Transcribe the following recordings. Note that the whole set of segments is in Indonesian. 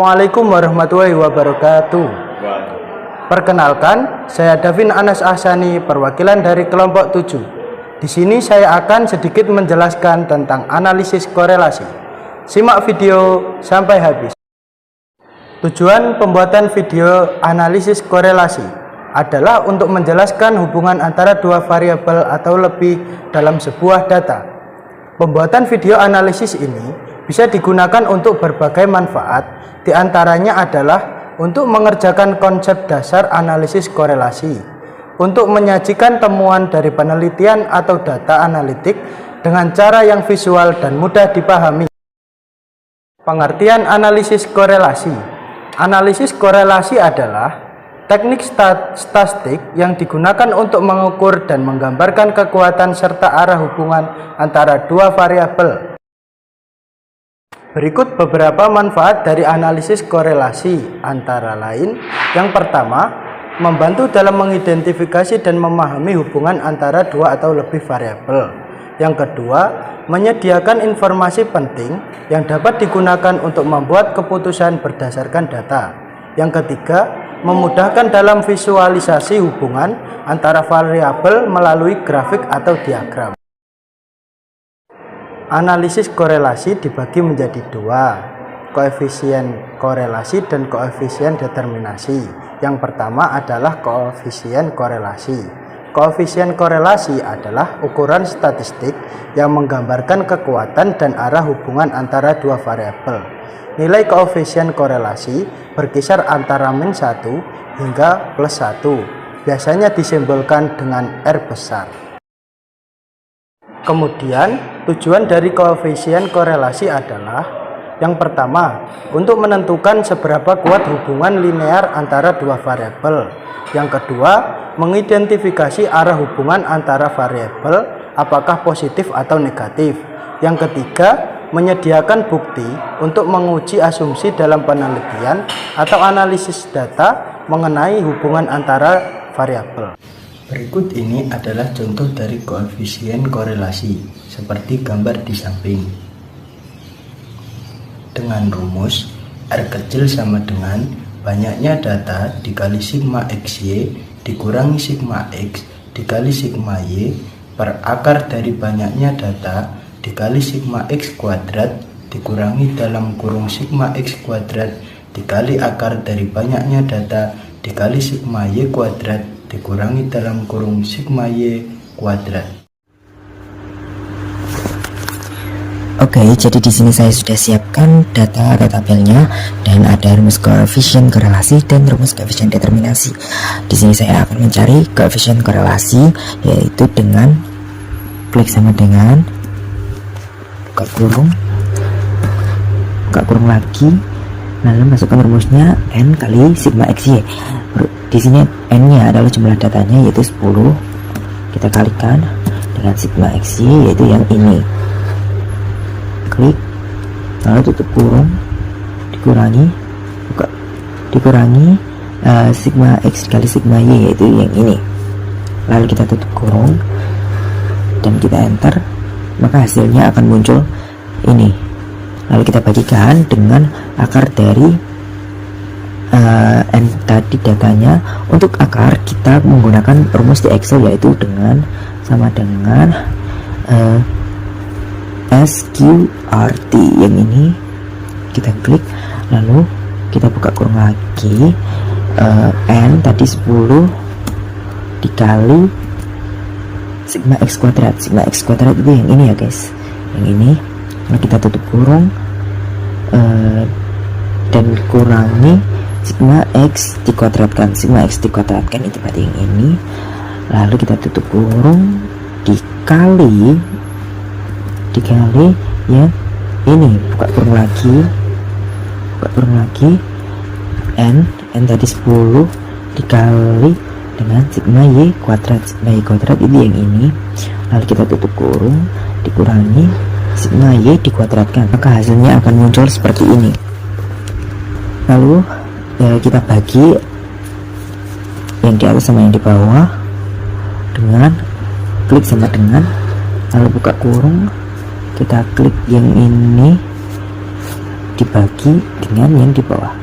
Assalamualaikum warahmatullahi wabarakatuh. Perkenalkan, saya Davin Anas Ahsani, perwakilan dari kelompok 7. Di sini saya akan sedikit menjelaskan tentang analisis korelasi. Simak video sampai habis. Tujuan pembuatan video analisis korelasi adalah untuk menjelaskan hubungan antara dua variabel atau lebih dalam sebuah data. Pembuatan video analisis ini bisa digunakan untuk berbagai manfaat, diantaranya adalah untuk mengerjakan konsep dasar analisis korelasi, untuk menyajikan temuan dari penelitian atau data analitik dengan cara yang visual dan mudah dipahami. Pengertian analisis korelasi. Analisis korelasi adalah teknik statistik yang digunakan untuk mengukur dan menggambarkan kekuatan serta arah hubungan antara dua variabel. Berikut beberapa manfaat dari analisis korelasi, antara lain: yang pertama, membantu dalam mengidentifikasi dan memahami hubungan antara dua atau lebih variabel. Yang kedua, menyediakan informasi penting yang dapat digunakan untuk membuat keputusan berdasarkan data. Yang ketiga, memudahkan dalam visualisasi hubungan antara variabel melalui grafik atau diagram. Analisis korelasi dibagi menjadi dua, koefisien korelasi dan koefisien determinasi. Yang pertama adalah koefisien korelasi. Koefisien korelasi adalah ukuran statistik yang menggambarkan kekuatan dan arah hubungan antara dua variabel. Nilai koefisien korelasi berkisar antara -1 hingga +1, biasanya disimbolkan dengan R besar. Kemudian, tujuan dari koefisien korelasi adalah: yang pertama, untuk menentukan seberapa kuat hubungan linear antara dua variabel. Yang kedua, mengidentifikasi arah hubungan antara variabel, apakah positif atau negatif. Yang ketiga, menyediakan bukti untuk menguji asumsi dalam penelitian atau analisis data mengenai hubungan antara variabel. Berikut ini adalah contoh dari koefisien korelasi, seperti gambar di samping. Dengan rumus, R kecil sama dengan banyaknya data dikali sigma XY dikurangi sigma X dikali sigma Y per akar dari banyaknya data dikali sigma X kuadrat dikurangi dalam kurung sigma X kuadrat dikali akar dari banyaknya data dikali sigma Y kuadrat dikurangi dalam kurung sigma Y kuadrat. Oke, jadi di sini saya sudah siapkan data atau tabelnya dan ada rumus koefisien korelasi dan rumus koefisien determinasi. Di sini saya akan mencari koefisien korelasi, yaitu dengan klik sama dengan buka kurung lagi, lalu masukkan rumusnya N kali sigma XY. Di sini N-nya adalah jumlah datanya, yaitu 10. Kita kalikan dengan sigma XY, yaitu yang ini. Klik, lalu tutup kurung, dikurangi sigma X kali sigma Y, yaitu yang ini. Lalu kita tutup kurung dan kita enter, maka hasilnya akan muncul ini. Lalu kita bagikan dengan akar dari N tadi datanya. Untuk akar kita menggunakan rumus di Excel, yaitu dengan sama dengan SQRT. Yang ini kita klik, lalu kita buka kurung lagi, N tadi 10 dikali sigma X kuadrat. Sigma X kuadrat itu yang ini ya guys, yang ini. Lalu kita tutup kurung dan kurangi sigma X dikuadratkan. Sigma X dikuadratkan itu berarti yang ini. Lalu kita tutup kurung dikali ya ini, buka kurung lagi, N tadi 10 dikali dengan sigma Y kuadrat. Sigma Y kuadrat itu yang ini. Lalu kita tutup kurung dikurangi sigma Y dikuadratkan, maka hasilnya akan muncul seperti ini. Lalu kita bagi yang di atas sama yang di bawah dengan klik sama dengan, lalu buka kurung, kita klik yang ini, dibagi dengan yang di bawah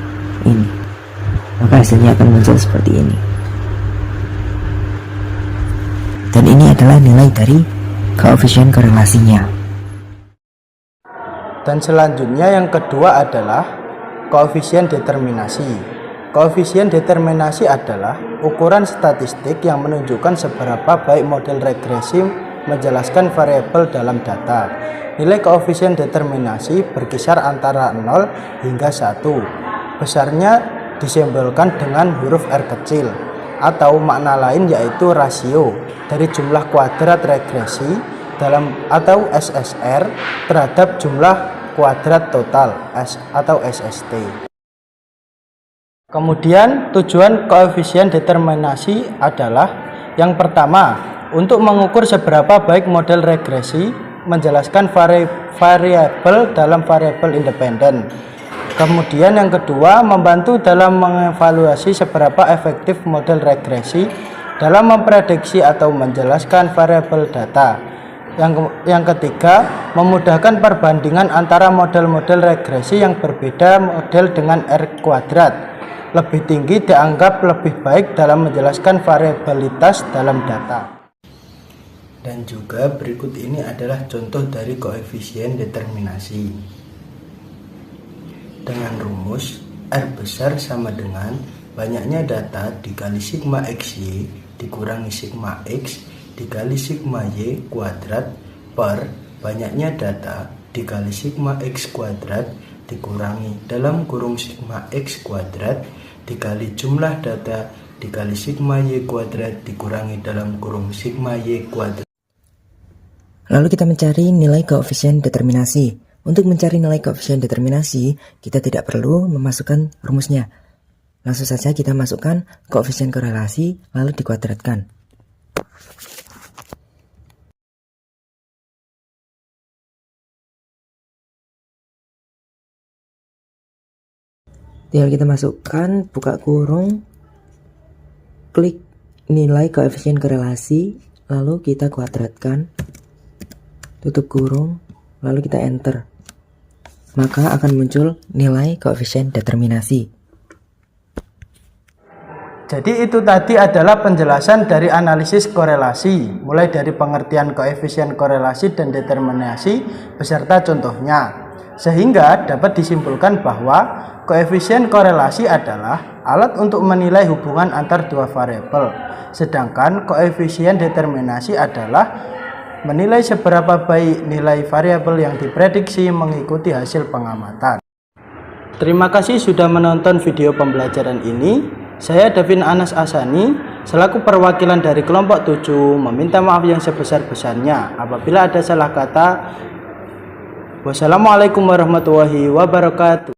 ini, maka hasilnya akan muncul seperti ini. Dan ini adalah nilai dari koefisien korelasinya. Dan selanjutnya yang kedua adalah koefisien determinasi. Koefisien determinasi adalah ukuran statistik yang menunjukkan seberapa baik model regresi menjelaskan variabel dalam data. Nilai koefisien determinasi berkisar antara 0 hingga 1. Besarnya disimbolkan dengan huruf R kecil, atau makna lain yaitu rasio dari jumlah kuadrat regresi atau SSR terhadap jumlah kuadrat total atau SST. Kemudian tujuan koefisien determinasi adalah yang pertama, untuk mengukur seberapa baik model regresi menjelaskan variabel dalam variabel independen. Kemudian yang kedua, membantu dalam mengevaluasi seberapa efektif model regresi dalam memprediksi atau menjelaskan variabel data. Yang ketiga, memudahkan perbandingan antara model-model regresi yang berbeda model dengan R kuadrat. Lebih tinggi dianggap lebih baik dalam menjelaskan variabilitas dalam data. Dan juga berikut ini adalah contoh dari koefisien determinasi. Dengan rumus R besar sama dengan banyaknya data dikali sigma XY dikurangi sigma X dikali sigma Y kuadrat per banyaknya data dikali sigma X kuadrat dikurangi dalam kurung sigma X kuadrat dikali jumlah data dikali sigma Y kuadrat dikurangi dalam kurung sigma Y kuadrat. Lalu kita mencari nilai koefisien determinasi. Untuk mencari nilai koefisien determinasi, kita tidak perlu memasukkan rumusnya. Langsung saja kita masukkan koefisien korelasi lalu dikuadratkan. Tinggal kita masukkan, buka kurung, klik nilai koefisien korelasi, lalu kita kuadratkan, tutup kurung, lalu kita enter. Maka akan muncul nilai koefisien determinasi. Jadi itu tadi adalah penjelasan dari analisis korelasi, mulai dari pengertian koefisien korelasi dan determinasi beserta contohnya. Sehingga dapat disimpulkan bahwa koefisien korelasi adalah alat untuk menilai hubungan antar dua variabel, sedangkan koefisien determinasi adalah menilai seberapa baik nilai variabel yang diprediksi mengikuti hasil pengamatan. Terima kasih sudah menonton video pembelajaran ini. Saya Davin Anas Asani, selaku perwakilan dari kelompok 7, meminta maaf yang sebesar-besarnya apabila ada salah kata. Wassalamualaikum warahmatullahi wabarakatuh.